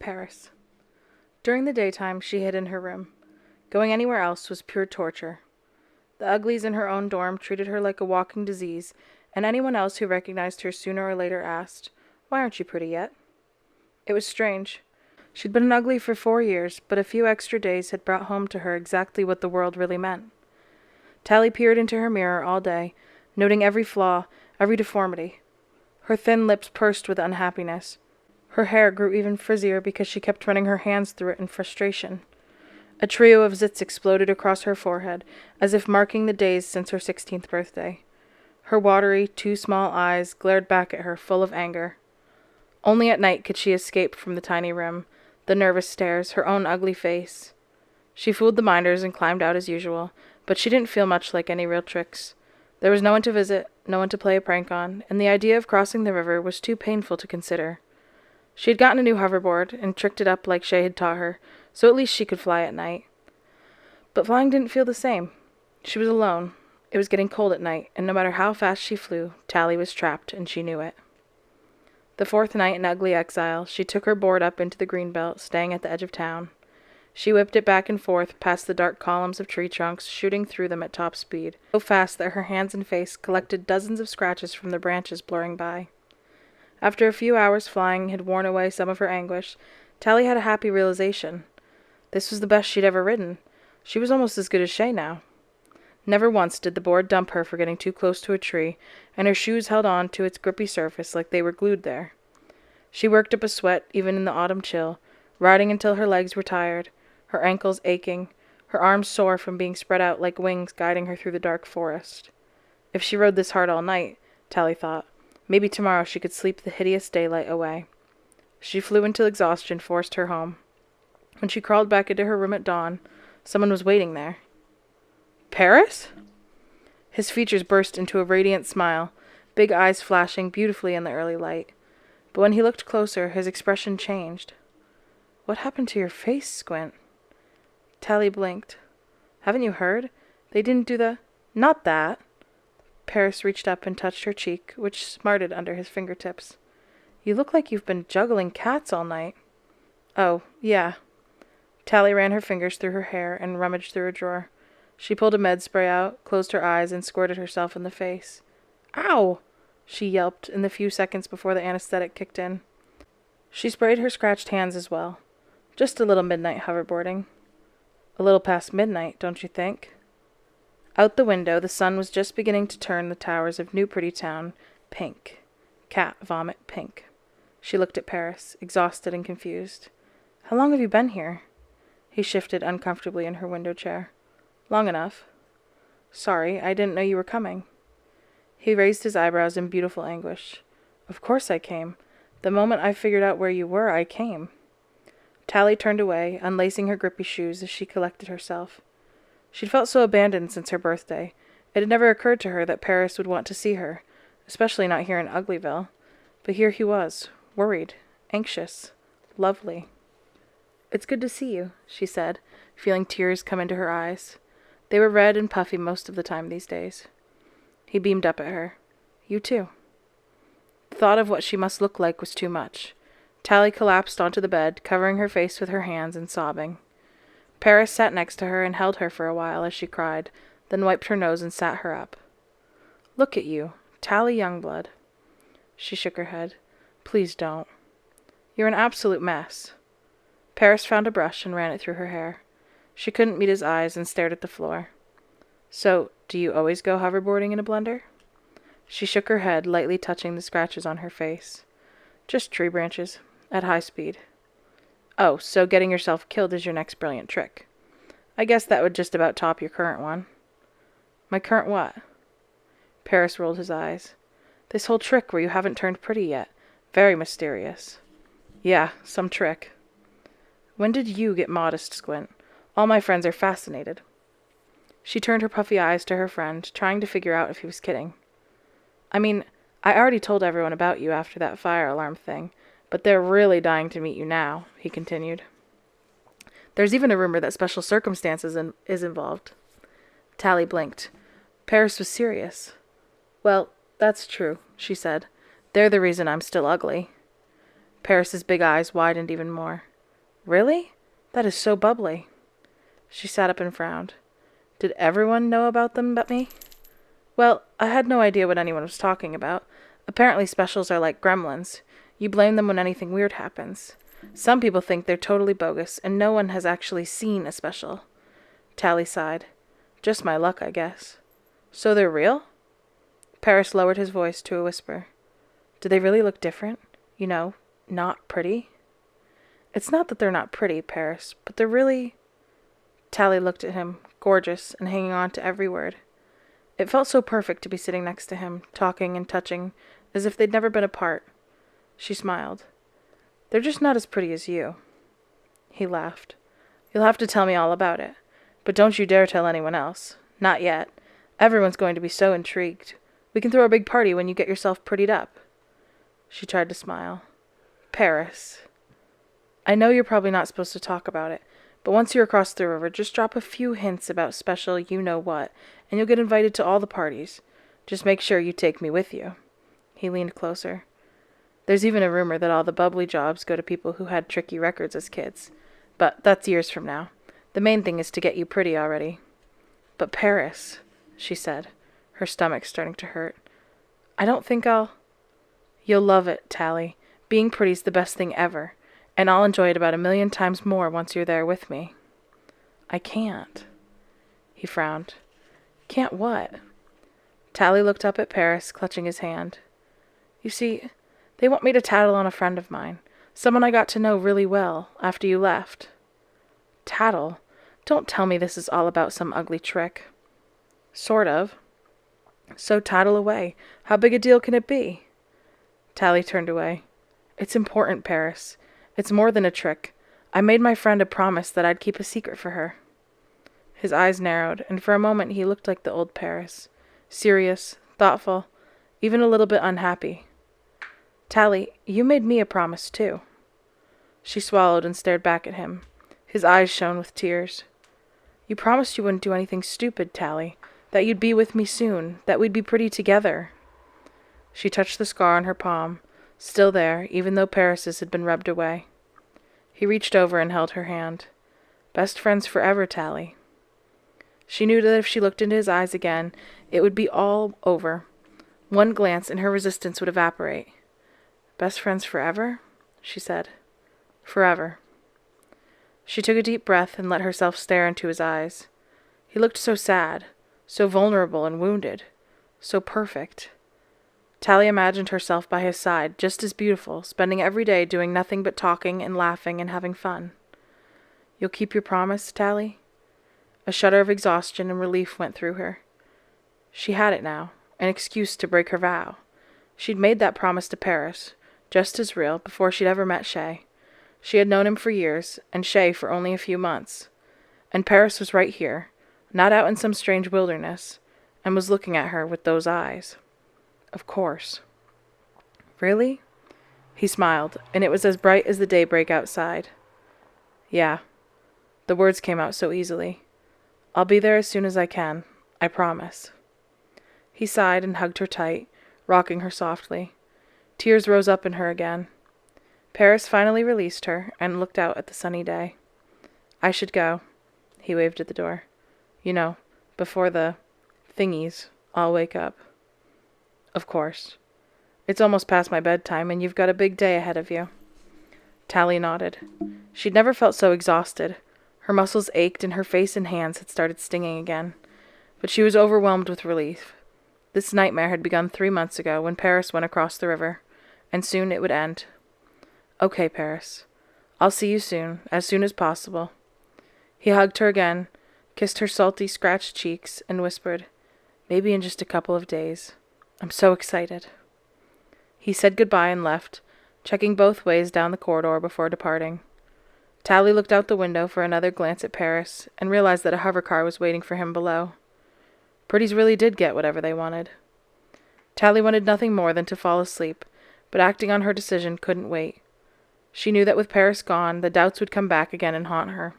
Peris. During the daytime, she hid in her room. Going anywhere else was pure torture. The Uglies in her own dorm treated her like a walking disease, and anyone else who recognized her sooner or later asked, "Why aren't you pretty yet?" It was strange. She'd been an Ugly for 4 years, but a few extra days had brought home to her exactly what the world really meant. Tally peered into her mirror all day, noting every flaw, every deformity. Her thin lips pursed with unhappiness. Her hair grew even frizzier because she kept running her hands through it in frustration. A trio of zits exploded across her forehead, as if marking the days since her 16th birthday. Her watery, too small eyes glared back at her, full of anger. Only at night could she escape from the tiny room, the nervous stares, her own ugly face. She fooled the minders and climbed out as usual, but she didn't feel much like any real tricks. There was no one to visit, no one to play a prank on, and the idea of crossing the river was too painful to consider. She had gotten a new hoverboard and tricked it up like Shay had taught her, so at least she could fly at night. But flying didn't feel the same. She was alone. It was getting cold at night, and no matter how fast she flew, Tally was trapped, and she knew it. The fourth night in Ugly exile, she took her board up into the greenbelt, staying at the edge of town. She whipped it back and forth past the dark columns of tree trunks, shooting through them at top speed, so fast that her hands and face collected dozens of scratches from the branches blurring by. After a few hours flying had worn away some of her anguish, Tally had a happy realization. This was the best she'd ever ridden. She was almost as good as Shay now. Never once did the board dump her for getting too close to a tree, and her shoes held on to its grippy surface like they were glued there. She worked up a sweat even in the autumn chill, riding until her legs were tired, her ankles aching, her arms sore from being spread out like wings guiding her through the dark forest. If she rode this hard all night, Tally thought, maybe tomorrow she could sleep the hideous daylight away. She flew until exhaustion forced her home. When she crawled back into her room at dawn, someone was waiting there. Peris? His features burst into a radiant smile, big eyes flashing beautifully in the early light. But when he looked closer, his expression changed. What happened to your face, Squint? Tally blinked. Haven't you heard? They didn't do the... Not that. Peris reached up and touched her cheek, which smarted under his fingertips. You look like you've been juggling cats all night. Oh, yeah. Tally ran her fingers through her hair and rummaged through a drawer. She pulled a med spray out, closed her eyes, and squirted herself in the face. Ow! She yelped in the few seconds before the anesthetic kicked in. She sprayed her scratched hands as well. Just a little midnight hoverboarding. A little past midnight, don't you think? Out the window, the sun was just beginning to turn the towers of New Pretty Town pink. Cat vomit pink. She looked at Peris, exhausted and confused. How long have you been here? He shifted uncomfortably in her window chair. Long enough. Sorry, I didn't know you were coming. He raised his eyebrows in beautiful anguish. Of course I came. The moment I figured out where you were, I came. Tally turned away, unlacing her grippy shoes as she collected herself. She'd felt so abandoned since her birthday. It had never occurred to her that Peris would want to see her, especially not here in Uglyville. But here he was, worried, anxious, lovely. It's good to see you, she said, feeling tears come into her eyes. They were red and puffy most of the time these days. He beamed up at her. You too. The thought of what she must look like was too much. Tally collapsed onto the bed, covering her face with her hands and sobbing. Peris sat next to her and held her for a while as she cried, then wiped her nose and sat her up. Look at you, Tally Youngblood. She shook her head. Please don't. You're an absolute mess. Peris found a brush and ran it through her hair. She couldn't meet his eyes and stared at the floor. So, do you always go hoverboarding in a blender? She shook her head, lightly touching the scratches on her face. Just tree branches, at high speed. Oh, so getting yourself killed is your next brilliant trick. I guess that would just about top your current one. My current what? Peris rolled his eyes. This whole trick where you haven't turned pretty yet. Very mysterious. Yeah, some trick. When did you get modest, Squint? All my friends are fascinated. She turned her puffy eyes to her friend, trying to figure out if he was kidding. I mean, I already told everyone about you after that fire alarm thing, but they're really dying to meet you now, he continued. There's even a rumor that special circumstances is involved. Tally blinked. Peris was serious. Well, that's true, she said. They're the reason I'm still ugly. Peris's big eyes widened even more. Really? That is so bubbly. She sat up and frowned. Did everyone know about them but me? Well, I had no idea what anyone was talking about. Apparently specials are like gremlins. You blame them when anything weird happens. Some people think they're totally bogus, and no one has actually seen a special. Tally sighed. Just my luck, I guess. So they're real? Peris lowered his voice to a whisper. Do they really look different? You know, not pretty? It's not that they're not pretty, Peris, but they're really... Tally looked at him, gorgeous and hanging on to every word. It felt so perfect to be sitting next to him, talking and touching, as if they'd never been apart. She smiled. They're just not as pretty as you. He laughed. You'll have to tell me all about it. But don't you dare tell anyone else. Not yet. Everyone's going to be so intrigued. We can throw a big party when you get yourself prettied up. She tried to smile. Peris. I know you're probably not supposed to talk about it, but once you're across the river, just drop a few hints about special you-know-what, and you'll get invited to all the parties. Just make sure you take me with you. He leaned closer. There's even a rumor that all the bubbly jobs go to people who had tricky records as kids. But that's years from now. The main thing is to get you pretty already. But Peris, she said, her stomach starting to hurt. I don't think I'll... You'll love it, Tally. Being pretty's the best thing ever, and I'll enjoy it about 1,000,000 times more once you're there with me. I can't. He frowned. Can't what? Tally looked up at Peris, clutching his hand. You see, they want me to tattle on a friend of mine, someone I got to know really well after you left. Tattle? Don't tell me this is all about some ugly trick. Sort of. So tattle away. How big a deal can it be? Tally turned away. It's important, Peris. It's more than a trick. I made my friend a promise that I'd keep a secret for her. His eyes narrowed, and for a moment he looked like the old Peris. Serious, thoughtful, even a little bit unhappy. Tally, you made me a promise, too. She swallowed and stared back at him. His eyes shone with tears. You promised you wouldn't do anything stupid, Tally. That you'd be with me soon. That we'd be pretty together. She touched the scar on her palm, still there, even though Peris's had been rubbed away. He reached over and held her hand. Best friends forever, Tally. She knew that if she looked into his eyes again, it would be all over. One glance and her resistance would evaporate. Best friends forever? She said. Forever. She took a deep breath and let herself stare into his eyes. He looked so sad, so vulnerable and wounded, so perfect. Tally imagined herself by his side, just as beautiful, spending every day doing nothing but talking and laughing and having fun. You'll keep your promise, Tally? A shudder of exhaustion and relief went through her. She had it now, an excuse to break her vow. She'd made that promise to Peris, just as real, before she'd ever met Shay. She had known him for years, and Shay for only a few months. And Peris was right here, not out in some strange wilderness, and was looking at her with those eyes. Of course. Really? He smiled, and it was as bright as the daybreak outside. Yeah. The words came out so easily. I'll be there as soon as I can. I promise. He sighed and hugged her tight, rocking her softly. Tears rose up in her again. Peris finally released her and looked out at the sunny day. I should go. He waved at the door. You know, before the thingies all wake up. Of course. It's almost past my bedtime, and you've got a big day ahead of you. Tally nodded. She'd never felt so exhausted. Her muscles ached, and her face and hands had started stinging again. But she was overwhelmed with relief. This nightmare had begun 3 months ago, when Peris went across the river, and soon it would end. Okay, Peris. I'll see you soon as possible. He hugged her again, kissed her salty, scratched cheeks, and whispered, Maybe in just a couple of days. I'm so excited. He said goodbye and left, checking both ways down the corridor before departing. Tally looked out the window for another glance at Peris and realized that a hovercar was waiting for him below. Pretties really did get whatever they wanted. Tally wanted nothing more than to fall asleep, but acting on her decision couldn't wait. She knew that with Peris gone, the doubts would come back again and haunt her.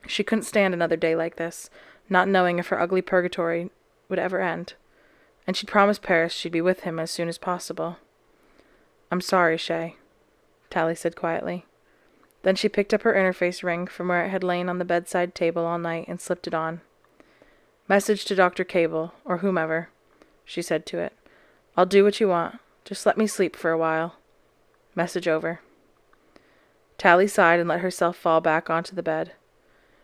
She couldn't stand another day like this, not knowing if her ugly purgatory would ever end. And she'd promised Peris she'd be with him as soon as possible. I'm sorry, Shay, Tally said quietly. Then she picked up her interface ring from where it had lain on the bedside table all night and slipped it on. "Message to Dr. Cable, or whomever," she said to it. "I'll do what you want. Just let me sleep for a while. Message over." Tally sighed and let herself fall back onto the bed.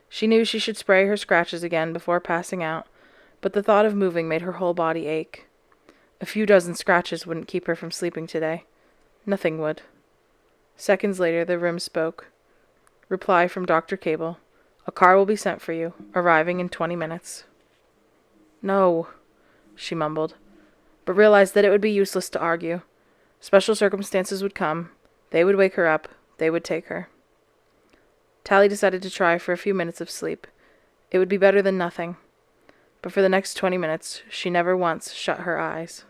She knew she should spray her scratches again before passing out, but the thought of moving made her whole body ache. A few dozen scratches wouldn't keep her from sleeping today. Nothing would. Seconds later, the room spoke. Reply from Dr. Cable. "A car will be sent for you, arriving in 20 minutes. "No," she mumbled, but realized that it would be useless to argue. Special circumstances would come. They would wake her up. They would take her. Tally decided to try for a few minutes of sleep. It would be better than nothing. But for the next 20 minutes, she never once shut her eyes.